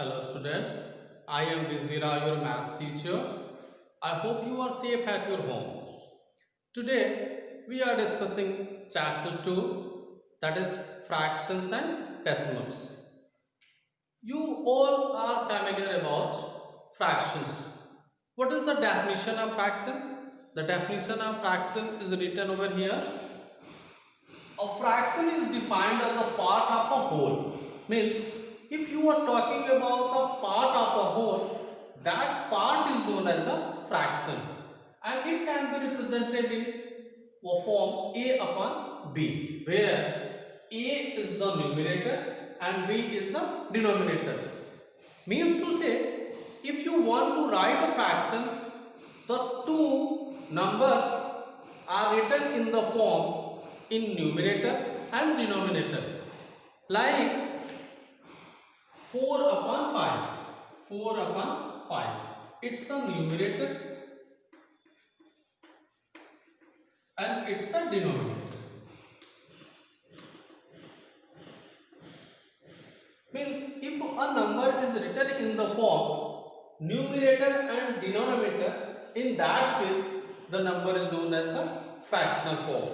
Hello students, I am Vizira, your maths teacher. I hope you are safe at your home. Today we are discussing chapter 2, that is fractions and decimals. You all are familiar about fractions. What is the definition of fraction? The definition of fraction is written over here. A fraction is defined as a part of a whole. Means if you are talking about a part of a whole, that part is known as the fraction. And it can be represented in a form A upon B, where A is the numerator and B is the denominator. Means to say, if you want to write a fraction, the two numbers are written in the form in numerator and denominator, like 4 upon 5. 4 upon 5. It's a numerator and it's a denominator. Means if a number is written in the form numerator and denominator, in that case the number is known as the fractional form.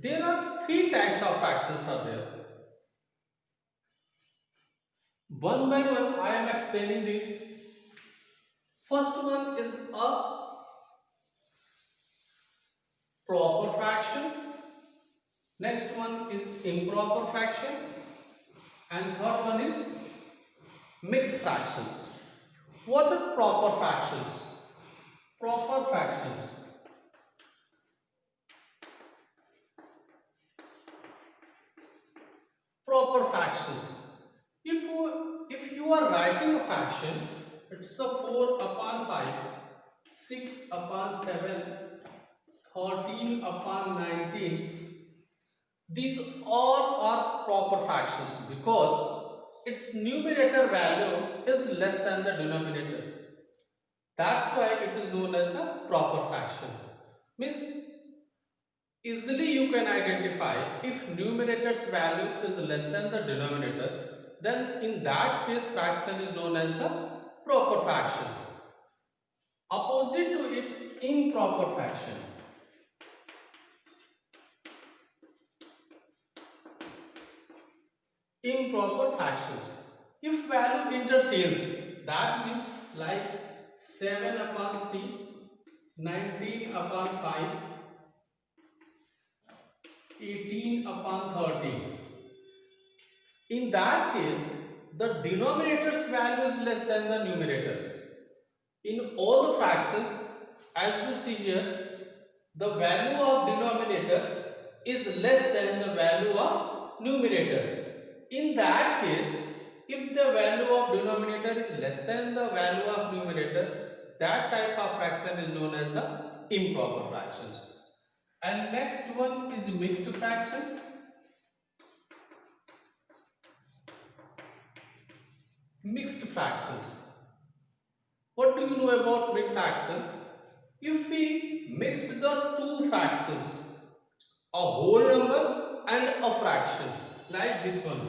There are three types of fractions are there. One by one I am explaining this. First one is a proper fraction. Next one is improper fraction. And third one is mixed fractions. What are proper fractions? Proper fractions. Proper fractions. If you are writing a fraction, it's a 4 upon 5, 6 upon 7, 13 upon 19. These all are proper fractions because its numerator value is less than the denominator. That's why it is known as the proper fraction. Means easily you can identify if numerator's value is less than the denominator, then in that case fraction is known as the proper fraction. Opposite to it, improper fraction. Improper fractions. If value interchanged, that means like 7 upon 3, 19 upon 5, 18 upon 13. In that case, the denominator's value is less than the numerator. In all the fractions, as you see here, the value of denominator is less than the value of numerator. In that case, if the value of denominator is less than the value of numerator, that type of fraction is known as the improper fractions. And next one is mixed fraction. Mixed fractions. What do you know about mixed fraction? If we mixed the two fractions, a whole number and a fraction, like this one,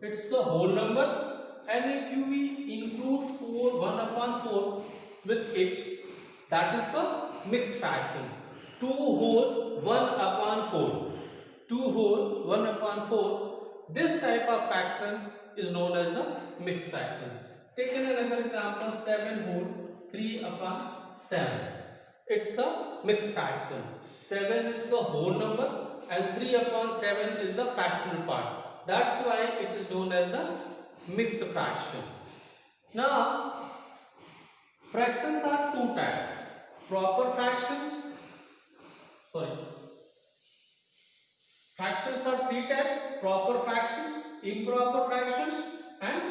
it's the whole number, and if we include 4, 1 upon 4 with it, that is the mixed fraction. 2 whole 1 upon 4. 2 whole 1 upon 4. This type of fraction is known as the mixed fraction. Taken another example, 7 whole 3 upon 7. It's a mixed fraction. 7 is the whole number and 3 upon 7 is the fractional part. That's why it is known as the mixed fraction. Now, fractions are two types. Proper fractions. Fractions are three types: proper fractions, improper fractions, and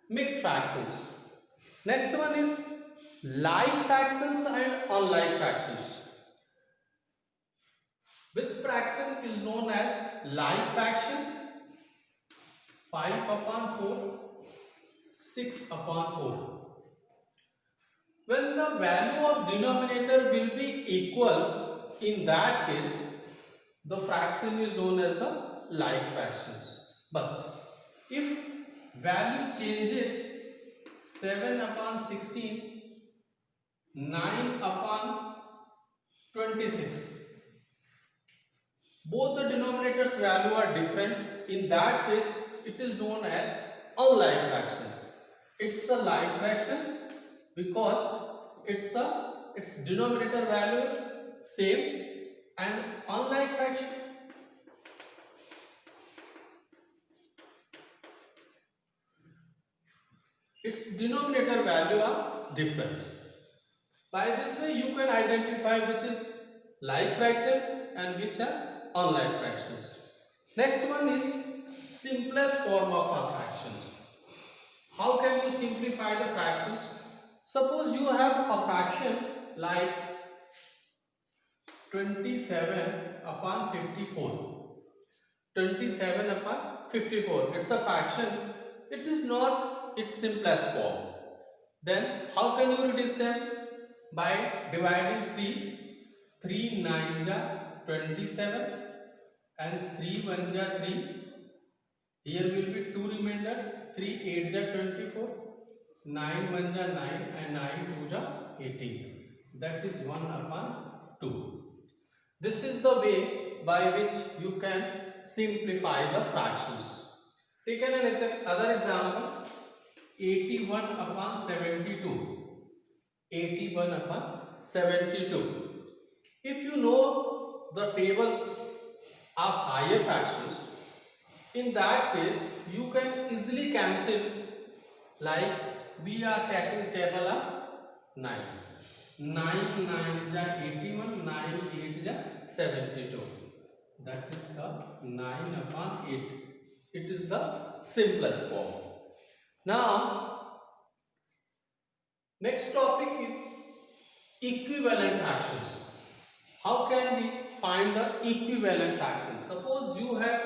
mixed fractions. Next one is like fractions and unlike fractions. Which fraction is known as like fraction? 5 upon 4, 6 upon 4. When the value of denominator will be equal, in that case, the fraction is known as the like fractions. But if value changes 7 upon 16, 9 upon 26. Both the denominators value are different. In that case, it is known as unlike fractions. It's a like fractions because its denominator value same, and unlike fraction its denominator value are different. By this way, you can identify which is like fraction and which are unlike fractions. Next one is simplest form of a fractions. How can you simplify the fractions? Suppose you have a fraction like 27 upon 54. 27 upon 54. It's a fraction. It is not its simplest form. Then how can you reduce them? By dividing 3. 3 9 ja 27 and 3 1 ja 3. Here will be 2 remainder. 3 8 ja 24. 9 1 ja 9 and 9 2 ja 18. That is 1 upon 2. This is the way by which you can simplify the fractions. Take another example. 81 upon 72. 81 upon 72. If you know the tables of higher fractions, in that case you can easily cancel, like we are taking table of 9. 9 9 ja 81, 9 8 ja 72. That is the 9 upon 8. It is the simplest form. Now, next topic is equivalent fractions. How can we find the equivalent fractions? Suppose you have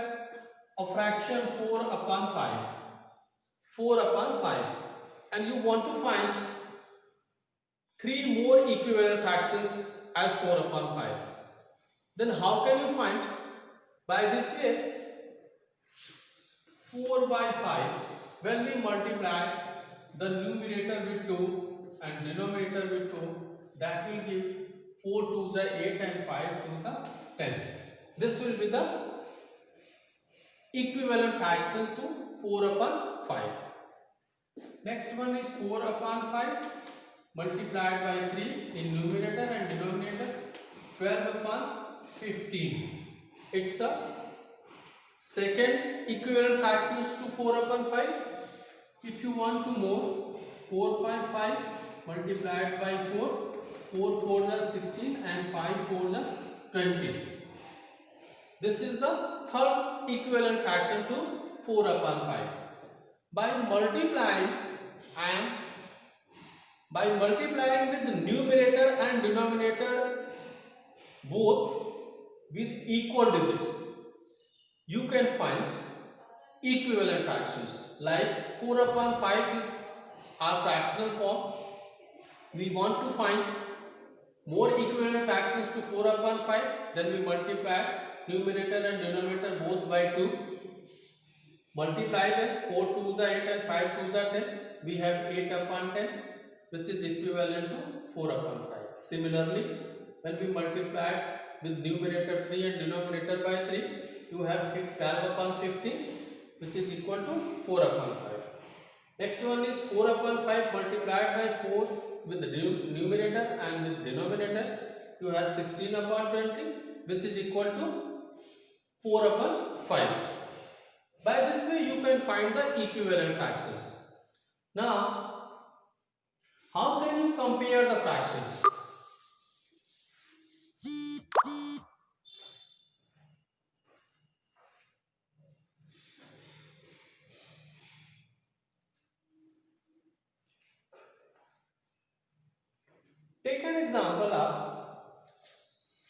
a fraction 4 upon 5. 4 upon 5. And you want to find 3 more equivalent fractions as 4 upon 5. Then how can you find? By this way, 4 by 5, when we multiply the numerator with 2 and denominator with 2, that will give 4 2s are 8 and 5 2s are 10. This will be the equivalent fraction to 4 upon 5. Next one is 4 upon 5 multiplied by 3 in numerator and denominator, 12 upon 15. It's the second equivalent fractions to 4 upon 5. If you want to know, 4.5 multiplied by 4, 4 4 is 16 and 5 4 is 20. This is the third equivalent fraction to 4 upon 5. By multiplying with the numerator and denominator both with equal digits, you can find equivalent fractions. Like 4 upon 5 is our fractional form. We want to find more equivalent fractions to 4 upon 5, then we multiply numerator and denominator both by 2. Multiply them, 4 2s are 8 and 5 2s are 10. We have 8 upon 10, which is equivalent to 4 upon 5. Similarly, when we multiply with numerator 3 and denominator by 3, you have 12 upon 15, which is equal to 4 upon 5. Next one is 4 upon 5 multiplied by 4 with the numerator and with denominator. You have 16 upon 20, which is equal to 4 upon 5. By this way, you can find the equivalent fractions. Now, how can you compare the fractions? Take an example of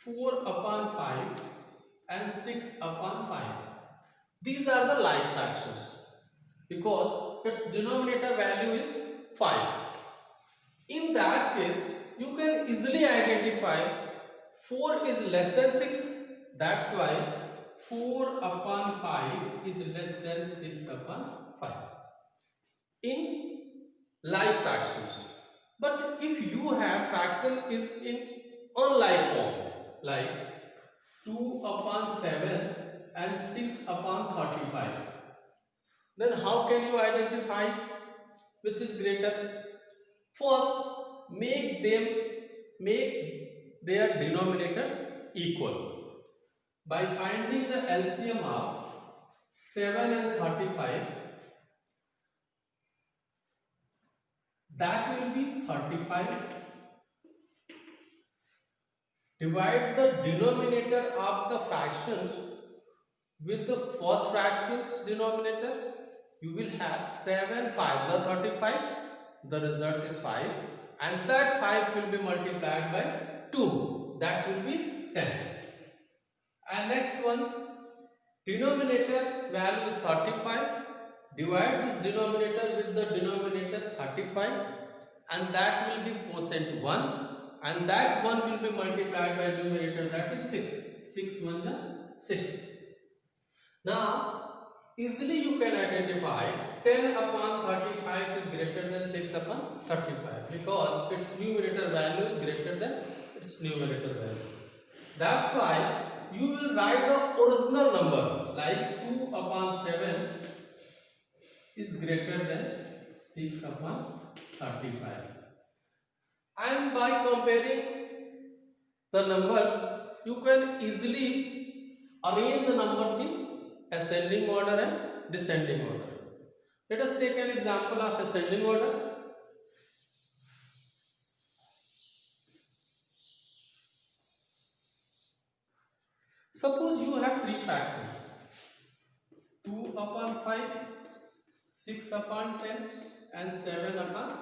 4 upon 5 and 6 upon 5. These are the like fractions because its denominator value is 5. In that case, you can easily identify 4 is less than 6. That's why 4 upon 5 is less than 6 upon 5. In like fractions. But if you have fraction is in unlike form, like 2 upon 7 and 6 upon 35, then how can you identify which is greater? First, make their denominators equal by finding the LCM of 7 and 35. That will be 35. Divide the denominator of the fractions with the first fractions denominator. You will have 7 5s are 35. The result is 5, and that 5 will be multiplied by 2. That will be 10. And next one, denominator's value is 35. Divide this denominator with the denominator 35, and that will be quotient 1, and that 1 will be multiplied by numerator, that is 6. 6 1 is 6. Now, easily you can identify 10 upon 35 is greater than 6 upon 35 because its numerator value is greater than its numerator value. That's why you will write the original number like 2 upon 7 is greater than 6 upon 35. And by comparing the numbers, you can easily arrange the numbers in ascending order and descending order. Let us take an example of ascending order. Suppose you have three fractions, 2 upon 5, 6 upon 10 and 7 upon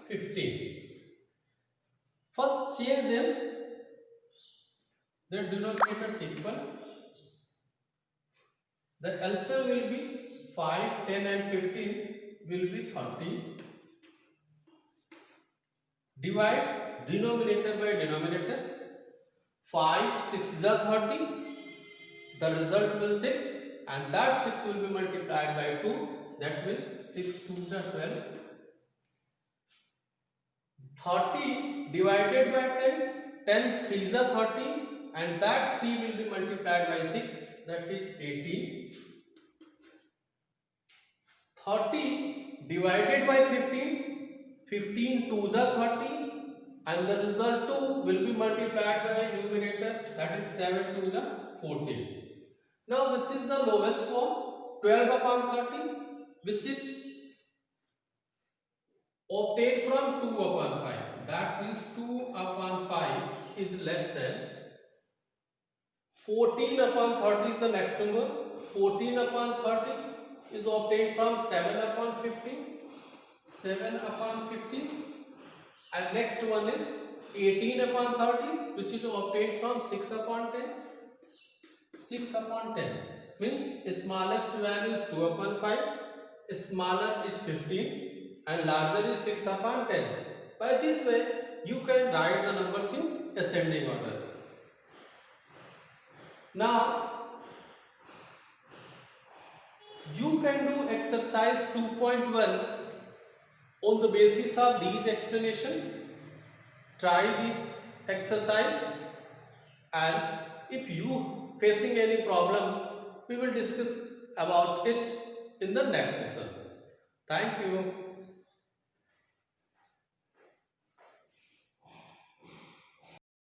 15. First change them, their denominators equal. The LCM will be 5, 10 and 15 will be 30. Divide denominator by denominator. 5 6 are 30. The result will 6, and that 6 will be multiplied by 2. That will 6 2 are 12. 30 divided by 10. 10 3s are 30, and that 3 will be multiplied by 6. That is 18. 30 divided by 15. 15 2s are 30, and the result 2 will be multiplied by numerator, that is 7 2s are 14. Now which is the lowest form? 12 upon 30, which is obtained from 2 upon 5. That means 2 upon 5 is less than 14 upon 30 is the next number. 14 upon 30 is obtained from 7 upon 15. 7 upon 15. And next one is 18 upon 30, which is obtained from 6 upon 10. 6 upon 10 means smallest value is 2 upon 5, smaller is 15, and larger is 6 upon 10. By this way, you can write the numbers in ascending order. Now, you can do exercise 2.1 on the basis of these explanation. Try this exercise, and if you facing any problem, we will discuss about it in the next session. Thank you.